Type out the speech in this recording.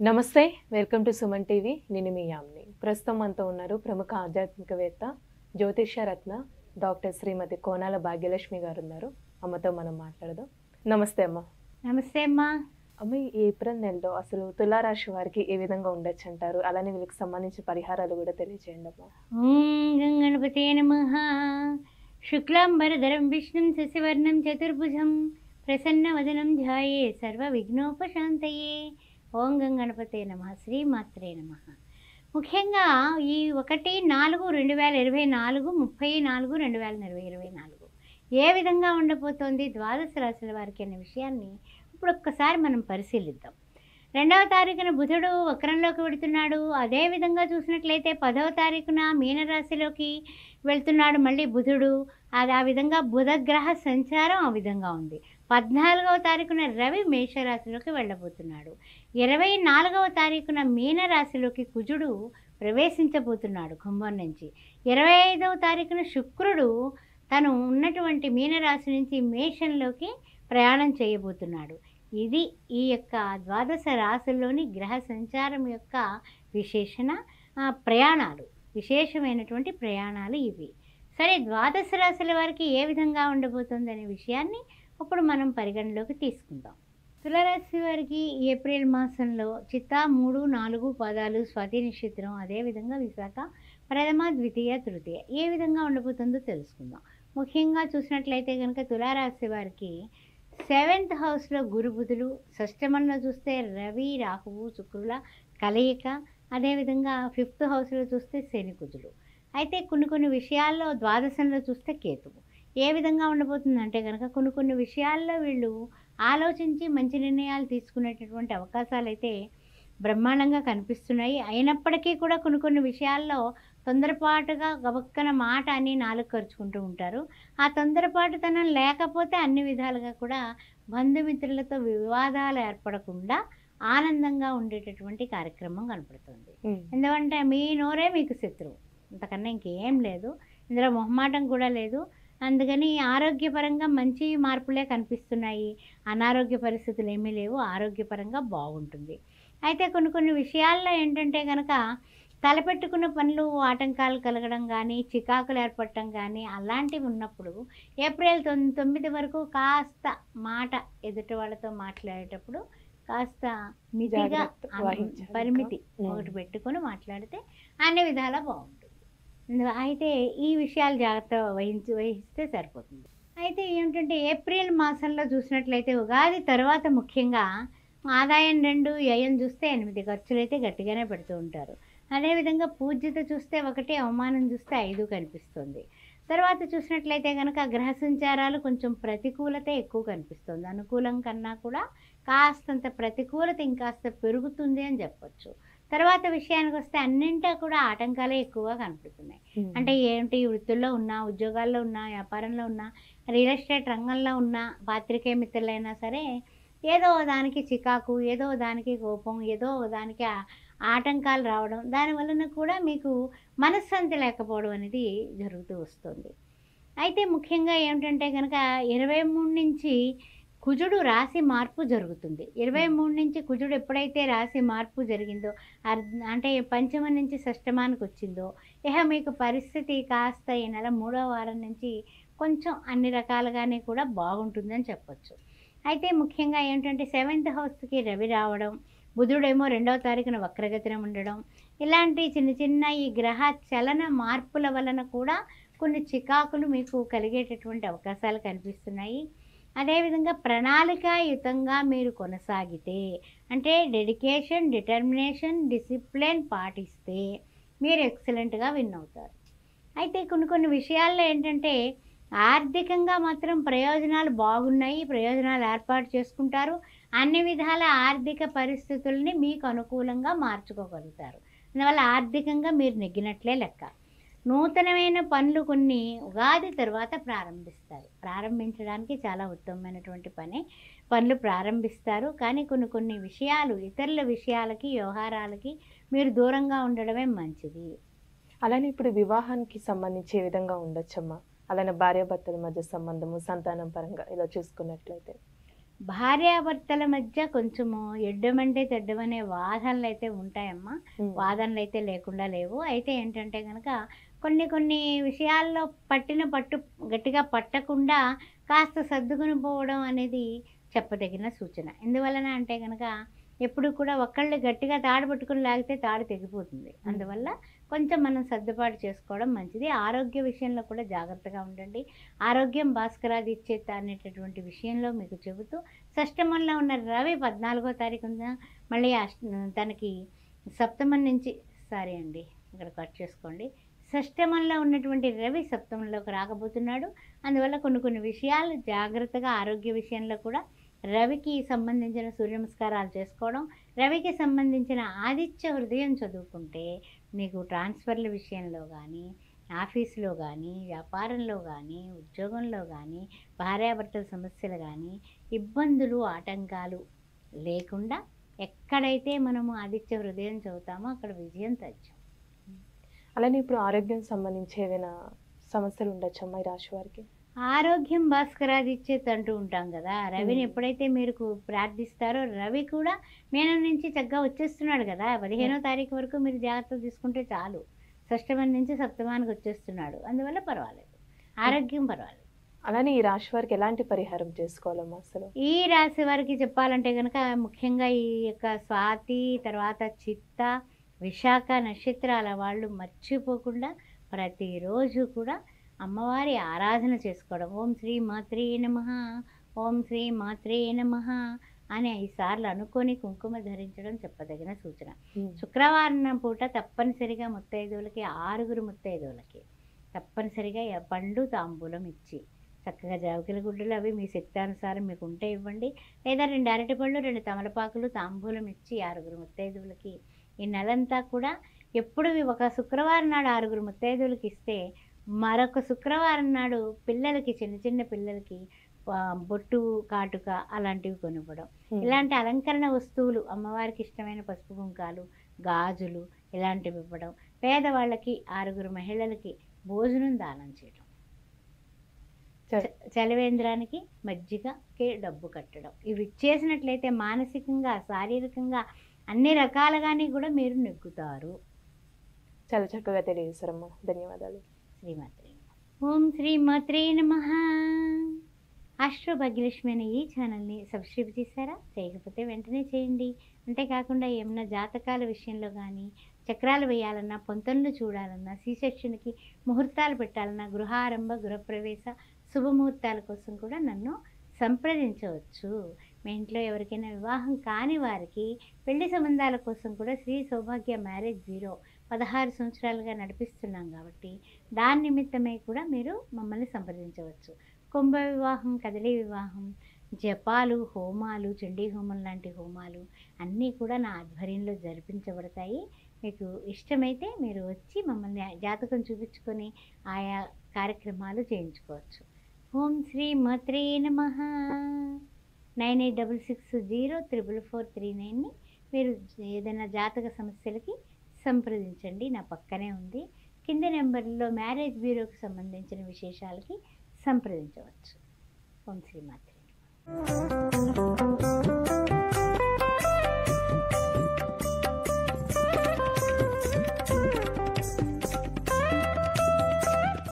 నమస్తే. Welcome to Suman TV. నేను మీ యామిని. ప్రస్తుతం మనతో ఉన్నారు ప్రముఖ ఆధ్యాత్మికవేత్త, జ్యోతిష్య రత్న డాక్టర్ శ్రీమతి కోనాల భాగ్యలక్ష్మి గారు ఉన్నారు. అమ్మతో మనం మాట్లాడదాం. నమస్తే అమ్మ. నమస్తే అమ్మా. అమ్మ, ఈ ఏప్రిల్ నెలలో అసలు తులారాశి వారికి ఏ విధంగా ఉండొచ్చు అంటారు? అలానే వీళ్ళకి సంబంధించిన పరిహారాలు కూడా తెలియజేయండి అమ్మ. ఓం గం గణపతే నమః. శుక్లాంబరధరం విష్ణుం శశివర్ణం చతుర్భుజం ప్రసన్నవదనం ధ్యాయే సర్వ విఘ్నోపశాంతయే. ఓం గం గణపతే నమః. శ్రీమాత్రే నమః. ముఖ్యంగా ఈ 1/4/2024 34/2024 ఏ విధంగా ఉండబోతోంది ద్వాదశ రాశుల వారికి అనే విషయాన్ని ఇప్పుడు ఒక్కసారి మనం పరిశీలిద్దాం. 2వ తారీఖున బుధుడు వక్రంలోకి వెళుతున్నాడు. అదేవిధంగా చూసినట్లయితే 10వ తారీఖున మీనరాశిలోకి వెళ్తున్నాడు మళ్ళీ బుధుడు. అది ఆ విధంగా బుధగ్రహ సంచారం ఆ విధంగా ఉంది. 14వ తారీఖున రవి మేషరాశిలోకి వెళ్ళబోతున్నాడు. 24వ తారీఖున మీనరాశిలోకి కుజుడు ప్రవేశించబోతున్నాడు కుంభం నుంచి. 25వ తారీఖున శుక్రుడు తను ఉన్నటువంటి మీనరాశి నుంచి మేషంలోకి ప్రయాణం చేయబోతున్నాడు. ఇది ఈ యొక్క ద్వాదశ రాశుల్లోని గ్రహ సంచారం యొక్క విశేషణ ప్రయాణాలు, విశేషమైనటువంటి ప్రయాణాలు ఇవి. సరే, ద్వాదశ రాశుల వారికి ఏ విధంగా ఉండబోతుంది అనే విషయాన్ని ఇప్పుడు మనం పరిగణలోకి తీసుకుందాం. తులారాశి వారికి ఏప్రిల్ మాసంలో చిత్తా 3, 4 పాదాలు, స్వాతి నక్షత్రం, అదేవిధంగా విశాఖ ప్రథమ, ద్వితీయ, తృతీయ ఏ విధంగా ఉండబోతుందో తెలుసుకుందాం. ముఖ్యంగా చూసినట్లయితే కనుక తులారాశి వారికి 7th హౌస్లో గురు బుధులు, షష్టమంలో చూస్తే రవి రాహువు శుక్రుల కలయిక, అదేవిధంగా 5th హౌస్లో చూస్తే శని కుజులు. అయితే కొన్ని విషయాల్లో ద్వాదశంలో చూస్తే కేతువు. ఏ విధంగా ఉండబోతుందంటే కనుక కొన్ని విషయాల్లో వీళ్ళు ఆలోచించి మంచి నిర్ణయాలు తీసుకునేటటువంటి అవకాశాలు అయితే బ్రహ్మాండంగా కనిపిస్తున్నాయి. అయినప్పటికీ కూడా కొన్ని విషయాల్లో తొందరపాటుగా గబక్కన మాట అని నాలుగు ఖర్చుకుంటూ ఉంటారు. ఆ తొందరపాటుతనం లేకపోతే అన్ని విధాలుగా కూడా బంధుమిత్రులతో వివాదాలు ఏర్పడకుండా ఆనందంగా ఉండేటటువంటి కార్యక్రమం కనపడుతుంది. ఎందుకంటే మీ నోరే మీకు శత్రువు, అంతకన్నా ఇంకేం లేదు. ఇందులో మొహమాటం కూడా లేదు. అందుకని ఆరోగ్యపరంగా మంచి మార్పులే కనిపిస్తున్నాయి. అనారోగ్య పరిస్థితులు ఏమీ లేవు. ఆరోగ్యపరంగా బాగుంటుంది. అయితే కొన్ని విషయాల్లో ఏంటంటే కనుక తలపెట్టుకున్న పనులు ఆటంకాలు కలగడం కానీ, చికాకులు ఏర్పడటం కానీ అలాంటివి ఉన్నప్పుడు ఏప్రిల్ 9 వరకు కాస్త మాట ఎదుటి వాళ్ళతో మాట్లాడేటప్పుడు కాస్త మితిగా పరిమితి ఒకటి పెట్టుకొని మాట్లాడితే అన్ని విధాలా బాగుంటుంది. అయితే ఈ విషయాలు జాగ్రత్త వహిస్తే సరిపోతుంది. అయితే ఏమిటంటే ఏప్రిల్ మాసంలో చూసినట్లయితే ఉగాది తర్వాత ముఖ్యంగా ఆదాయం 2, వ్యయం చూస్తే 8, ఖర్చులు అయితే గట్టిగానే పెడుతూ ఉంటారు. అదేవిధంగా పూజ్యత చూస్తే 1, అవమానం చూస్తే 5 కనిపిస్తుంది. తర్వాత చూసినట్లయితే కనుక గ్రహ సంచారాలు కొంచెం ప్రతికూలత ఎక్కువ కనిపిస్తుంది. అనుకూలం కన్నా కూడా కాస్తంత ప్రతికూలత ఇంకాస్త పెరుగుతుంది అని చెప్పొచ్చు. తర్వాత విషయానికి వస్తే అన్నింటా కూడా ఆటంకాలే ఎక్కువగా కనపడుతున్నాయి. అంటే ఏంటి, వృత్తుల్లో ఉన్నా, ఉద్యోగాల్లో ఉన్నా, వ్యాపారంలో ఉన్నా, రియల్ ఎస్టేట్ రంగంలో ఉన్న పాత్రికేయ మిత్రులైనా సరే ఏదో దానికి చికాకు, ఏదో దానికి కోపం, ఏదో దానికి ఆటంకాలు రావడం, దానివలన కూడా మీకు మనశ్శాంతి లేకపోవడం అనేది జరుగుతూ వస్తుంది. అయితే ముఖ్యంగా ఏమిటంటే కనుక 23 నుంచి కుజుడు రాశి మార్పు జరుగుతుంది. 23 నుంచి కుజుడు ఎప్పుడైతే రాశి మార్పు జరిగిందో, అంటే పంచమ నుంచి షష్టమానికి వచ్చిందో, ఇక మీకు పరిస్థితి కాస్త ఈ నెల 3వ వారం నుంచి కొంచెం అన్ని రకాలుగానే కూడా బాగుంటుందని చెప్పొచ్చు. అయితే ముఖ్యంగా ఏంటంటే 7th హౌస్కి రవి రావడం, బుధుడేమో 2వ తారీఖున వక్రగతిన ఉండడం, ఇలాంటి చిన్న ఈ గ్రహ చలన మార్పుల వలన కూడా కొన్ని చికాకులు మీకు కలిగేటటువంటి అవకాశాలు కనిపిస్తున్నాయి. అదేవిధంగా ప్రణాళికాయుతంగా మీరు కొనసాగితే, అంటే డెడికేషన్, డిటర్మినేషన్, డిసిప్లిన్ పాటిస్తే మీరు ఎక్సలెంట్గా విన్ అవుతారు. అయితే కొన్ని విషయాల్లో ఏంటంటే ఆర్థికంగా మాత్రం ప్రయోజనాలు బాగున్నాయి. ప్రయోజనాలు ఏర్పాటు చేసుకుంటారు. అన్ని విధాల ఆర్థిక పరిస్థితుల్ని మీకు అనుకూలంగా మార్చుకోగలుగుతారు. అందువల్ల ఆర్థికంగా మీరు నెగ్గినట్లే లెక్క. నూతనమైన పనులు కొన్ని ఉగాది తర్వాత ప్రారంభిస్తారు. ప్రారంభించడానికి చాలా ఉత్తమమైనటువంటి పనులు ప్రారంభిస్తారు. కానీ కొన్ని విషయాలు, ఇతరుల విషయాలకి, వ్యవహారాలకి మీరు దూరంగా ఉండడమే మంచిది. అలానే ఇప్పుడు వివాహానికి సంబంధించి ఏ విధంగా ఉండొచ్చమ్మా? అలానే భార్యాభర్తల మధ్య సంబంధము, సంతానం పరంగా ఇలా చూసుకున్నట్లయితే భార్యాభర్తల మధ్య కొంచెము ఎడ్డమంటే తెడ్డమనే వాదనలు అయితే ఉంటాయమ్మా. వాదనలు అయితే లేకుండా లేవు. అయితే ఏంటంటే కనుక కొన్ని కొన్ని విషయాల్లో పట్టిన పట్టు గట్టిగా పట్టకుండా కాస్త సర్దుకుని పోవడం అనేది చెప్పదగిన సూచన. ఎందువలన అంటే కనుక ఎప్పుడు కూడా ఒకళ్ళు గట్టిగా తాడు పట్టుకుని లాగితే తాడు తెగిపోతుంది. అందువల్ల కొంచెం మనం సర్దుబాటు చేసుకోవడం మంచిది. ఆరోగ్య విషయంలో కూడా జాగ్రత్తగా ఉండండి. ఆరోగ్యం భాస్కరాదిచ్చేత అనేటటువంటి విషయంలో మీకు చెబుతూ షష్టమంలో ఉన్న రవి 14వ తారీఖున మళ్ళీ తనకి సప్తమం నుంచి ఇక్కడ కట్ చేసుకోండి. షష్టమంలో ఉన్నటువంటి రవి సప్తమంలోకి రాకబోతున్నాడు. అందువల్ల కొన్ని విషయాలు జాగ్రత్తగా ఆరోగ్య విషయంలో కూడా రవికి సంబంధించిన సూర్య నమస్కారాలు చేసుకోవడం, రవికి సంబంధించిన ఆదిత్య హృదయం చదువుకుంటే మీకు ట్రాన్స్ఫర్ల విషయంలో కానీ, ఆఫీసులో కానీ, వ్యాపారంలో కానీ, ఉద్యోగంలో కానీ, భార్యాభర్తల సమస్యలు కానీ, ఇబ్బందులు ఆటంకాలు లేకుండా ఎక్కడైతే మనము ఆదిత్య హృదయం చదువుతామో అక్కడ విజయం తథ్యం. అలానే ఇప్పుడు ఆరోగ్యం సంబంధించి ఏదైనా సమస్యలు ఉండొచ్చమ్మా ఈ రాశి వారికి? ఆరోగ్యం భాస్కరాదిచ్చేది అంటూ ఉంటాం కదా. రవిని ఎప్పుడైతే మీరు ప్రార్థిస్తారో రవి కూడా మీనం నుంచి చక్కగా వచ్చేస్తున్నాడు కదా. 15వ తారీఖు వరకు మీరు జాగ్రత్తలు తీసుకుంటే చాలు. షష్టమం నుంచి సప్తమానికి వచ్చేస్తున్నాడు. అందువల్ల పర్వాలేదు, ఆరోగ్యం పర్వాలేదు. అలానే ఈ రాశి వారికి ఎలాంటి పరిహారం చేసుకోవాలమ్మా అసలు? ఈ రాశి వారికి చెప్పాలంటే కనుక ముఖ్యంగా ఈ యొక్క స్వాతి తర్వాత చిత్త విశాఖ నక్షత్రాల వాళ్ళు మర్చిపోకుండా ప్రతిరోజు కూడా అమ్మవారి ఆరాధన చేసుకోవడం. ఓం శ్రీ మాత్రే నమః, ఓం శ్రీ మాత్రే నమః అని 5 సార్లు అనుకొని కుంకుమ ధరించడం చెప్పదగిన సూచన. శుక్రవారం పూట తప్పనిసరిగా ముత్తైదువులకి 6 ముత్తైదువులకి తప్పనిసరిగా పండు తాంబూలం ఇచ్చి చక్కగా జావికల గుడ్డలు అవి మీ శక్తానుసారం మీకు ఉంటే ఇవ్వండి. లేదా 2 అరటిపళ్ళు 2 తమలపాకులు తాంబూలం ఇచ్చి 6 ముత్తైదువులకి ఈ నెలంతా కూడా ఎప్పుడు ఒక శుక్రవారం నాడు 6 ముత్తైదువులకి ఇస్తే మరొక శుక్రవారం నాడు పిల్లలకి చిన్న పిల్లలకి బొట్టు కాటుక అలాంటివి కొనివ్వడం. ఇలాంటి అలంకరణ వస్తువులు అమ్మవారికి ఇష్టమైన పసుపు కుంకాలు గాజులు ఇలాంటివి ఇవ్వడం. పేదవాళ్ళకి 6 మహిళలకి భోజనం దానం చేయడం. చలివేంద్రానికి మజ్జిగకి డబ్బు కట్టడం. ఇవి చేసినట్లయితే మానసికంగా శారీరకంగా అన్ని రకాలుగానే కూడా మీరు నెగ్గుతారు. చాలా చక్కగా తెలియజేశారమ్మా, ధన్యవాదాలు. శ్రీమాత్రే ఓం శ్రీమాత్రే నమః. ఆస్ట్రో భాగ్యలక్ష్మి అనే ఈ ఛానల్ని సబ్స్క్రైబ్ చేశారా? చేయకపోతే వెంటనే చేయండి. అంతేకాకుండా ఏమన్నా జాతకాల విషయంలో కానీ, చక్రాలు వేయాలన్నా, పొంతనలు చూడాలన్నా, సీసెక్షన్కి ముహూర్తాలు పెట్టాలన్నా, గృహారంభ గృహప్రవేశ శుభముహూర్తాల కోసం కూడా నన్ను సంప్రదించవచ్చు. మీ ఇంట్లో ఎవరికైనా వివాహం కాని వారికి పెళ్లి సంబంధాల కోసం కూడా శ్రీ సౌభాగ్య మ్యారేజ్ బ్యూరో 16 సంవత్సరాలుగా నడిపిస్తున్నాం కాబట్టి దాని నిమిత్తమై కూడా మీరు మమ్మల్ని సంప్రదించవచ్చు. కుంభ వివాహం, కదలి వివాహం, జపాలు, హోమాలు, చండీ హోమం లాంటి హోమాలు అన్నీ కూడా నా ఆధ్వర్యంలో జరిపించబడతాయి. మీకు ఇష్టమైతే మీరు వచ్చి మమ్మల్ని జాతకం చూపించుకొని ఆయా కార్యక్రమాలు చేయించుకోవచ్చు. ఓం శ్రీ మాత్రే నమః. 9866044439ని మీరు ఏదైనా జాతక సమస్యలకి సంప్రదించండి. నా పక్కనే ఉంది. కింది నెంబర్లో మ్యారేజ్ బ్యూరోకి సంబంధించిన విశేషాలకి సంప్రదించవచ్చు. ఓం శ్రీ మాత్రే నమః.